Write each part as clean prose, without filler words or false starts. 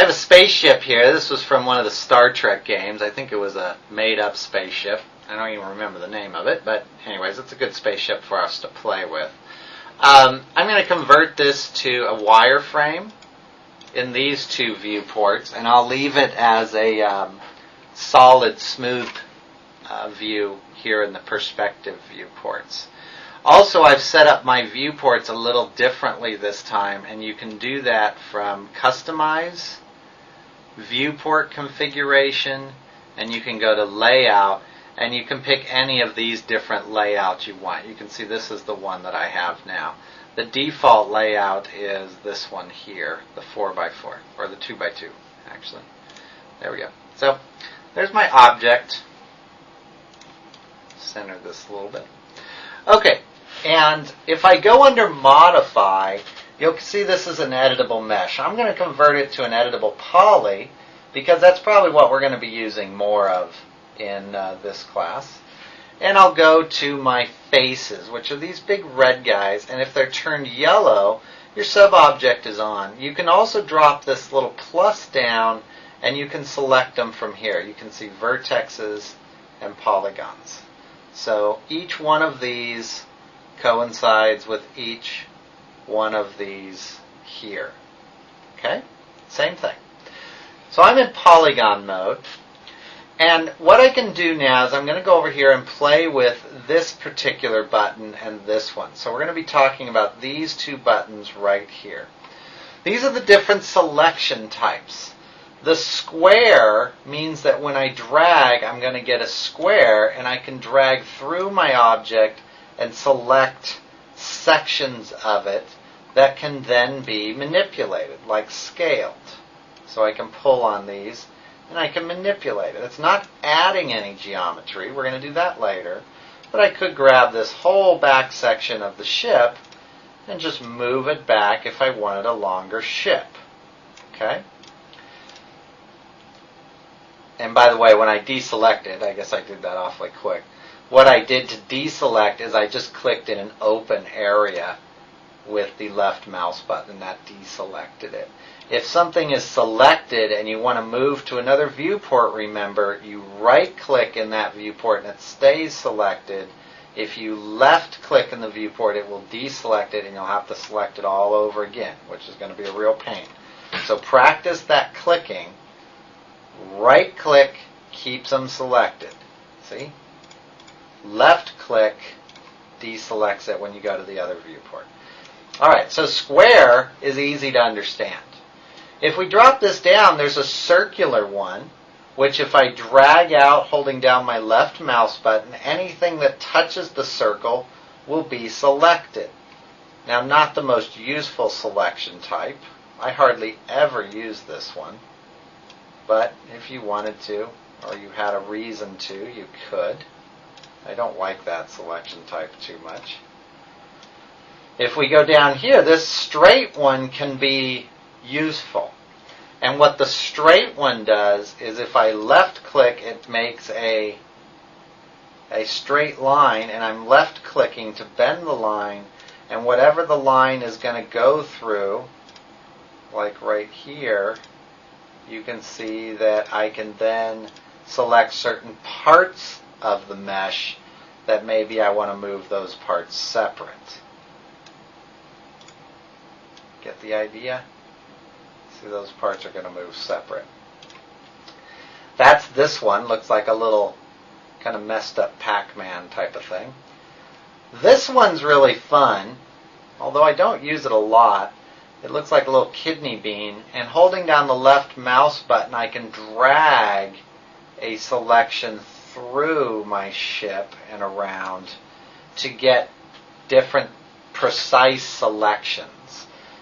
have a spaceship here. This was from one of the Star Trek games. I think it was a made-up spaceship. I don't even remember the name of it, but anyways, it's a good spaceship for us to play with. I'm going to convert this to a wireframe in these two viewports, and I'll leave it as a solid, smooth view here in the perspective viewports. Also, I've set up my viewports a little differently this time, and you can do that from Customize, Viewport Configuration, and you can go to Layout, and you can pick any of these different layouts you want. You can see this is the one that I have now. The default layout is this one here, the 4x4, or the 2x2, actually. There we go. So, there's my object. Center this a little bit. Okay, and if I go under Modify, you'll see this is an editable mesh. I'm going to convert it to an editable poly because that's probably what we're going to be using more of in this class. And I'll go to my faces, which are these big red guys, and if they're turned yellow, your sub-object is on. You can also drop this little plus down, and you can select them from here. You can see vertexes and polygons. So each one of these coincides with each one of these here. Okay? Same thing. So I'm in polygon mode. And what I can do now is I'm going to go over here and play with this particular button and this one. So we're going to be talking about these two buttons right here. These are the different selection types. The square means that when I drag, I'm going to get a square, and I can drag through my object and select sections of it that can then be manipulated, like scaled. So I can pull on these, and I can manipulate it. It's not adding any geometry. We're going to do that later. But I could grab this whole back section of the ship and just move it back if I wanted a longer ship. Okay? And by the way, when I deselected, I guess I did that awfully quick. What I did to deselect is I just clicked in an open area with the left mouse button. That deselected it. If something is selected and you want to move to another viewport, remember, you right-click in that viewport and it stays selected. If you left-click in the viewport, it will deselect it and you'll have to select it all over again, which is going to be a real pain. So practice that clicking. Right-click keeps them selected. See? Left-click deselects it when you go to the other viewport. All right, so square is easy to understand. If we drop this down, there's a circular one, which if I drag out holding down my left mouse button, anything that touches the circle will be selected. Now, not the most useful selection type. I hardly ever use this one. But if you wanted to, or you had a reason to, you could. I don't like that selection type too much. If we go down here, this straight one can be useful. And what the straight one does is if I left click, it makes a straight line, and I'm left clicking to bend the line, and whatever the line is going to go through, like right here, you can see that I can then select certain parts of the mesh that maybe I want to move those parts separate. Get the idea? See, those parts are going to move separate. That's this one. Looks like a little kind of messed up Pac-Man type of thing. This one's really fun, although I don't use it a lot. It looks like a little kidney bean, and holding down the left mouse button, I can drag a selection through my ship and around to get different precise selections.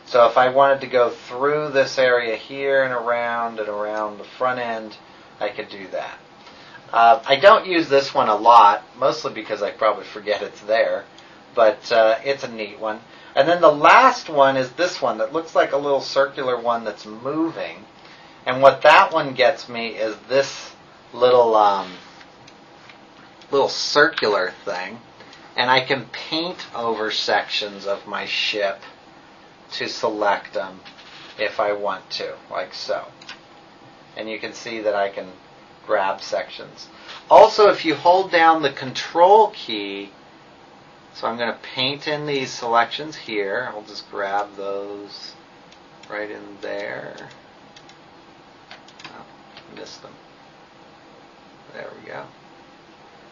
So if I wanted to go through this area here and around the front end, I could do that. I don't use this one a lot, mostly because I probably forget it's there, but it's a neat one. And then the last one is this one that looks like a little circular one that's moving. And what that one gets me is this little circular thing. And I can paint over sections of my ship to select them if I want to, like so. and you can see that I can grab sections. Also, if you hold down the Control key, so I'm going to paint in these selections here. I'll just grab those right in there. Oh, missed them. There we go.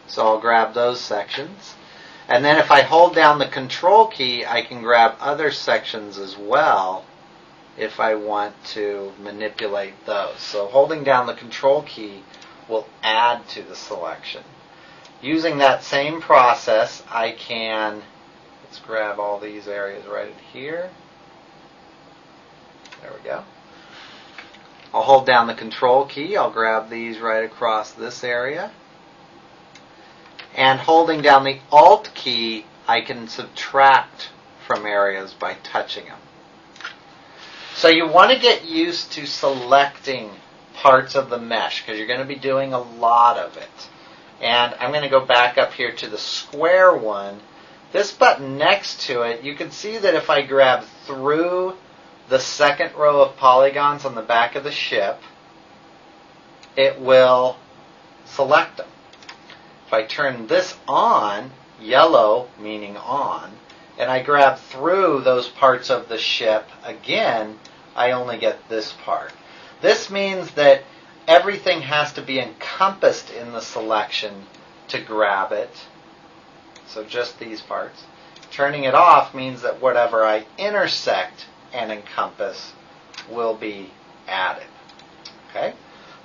So I'll grab those sections. And then if I hold down the Control key, I can grab other sections as well if I want to manipulate those. So holding down the Control key will add to the selection. Using that same process, I can, let's grab all these areas right here. There we go. I'll hold down the Control key. I'll grab these right across this area. And holding down the Alt key, I can subtract from areas by touching them. So you want to get used to selecting parts of the mesh because you're going to be doing a lot of it. And I'm going to go back up here to the square one. This button next to it, you can see that if I grab through the second row of polygons on the back of the ship, it will select them. If I turn this on, yellow meaning on, and I grab through those parts of the ship again, I only get this part. This means that everything has to be encompassed in the selection to grab it. So just these parts. Turning it off means that whatever I intersect and encompass will be added. Okay?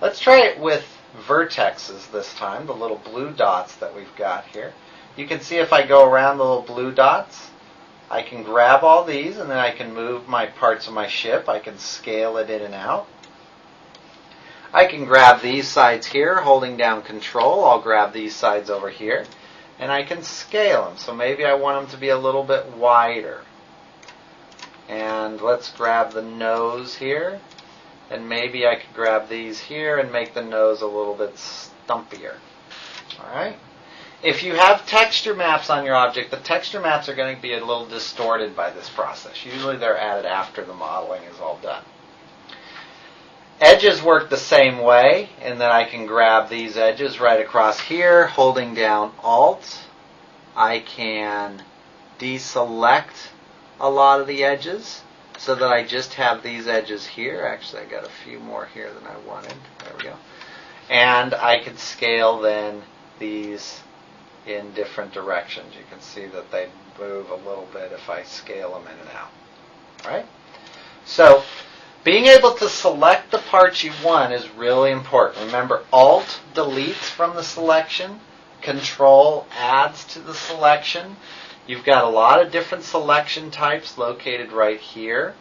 Let's try it with vertexes this time, the little blue dots that we've got here. You can see if I go around the little blue dots, I can grab all these and then I can move my parts of my ship. I can scale it in and out. I can grab these sides here, holding down Control. I'll grab these sides over here, and I can scale them. So maybe I want them to be a little bit wider. And let's grab the nose here, and maybe I could grab these here and make the nose a little bit stumpier. All right. If you have texture maps on your object, the texture maps are going to be a little distorted by this process. Usually they're added after the modeling is all done. Edges work the same way in that I can grab these edges right across here, holding down Alt. I can deselect a lot of the edges so that I just have these edges here. Actually, I got a few more here than I wanted. There we go. And I can scale then these in different directions. You can see that they move a little bit if I scale them in and out. All right? So being able to select the parts you want is really important. Remember, Alt deletes from the selection. Control adds to the selection. You've got a lot of different selection types located right here.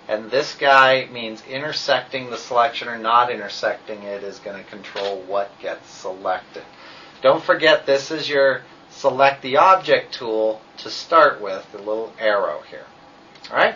And this guy means intersecting the selection or not intersecting it is going to control what gets selected. Don't forget, this is your Select the Object tool to start with, the little arrow here. All right?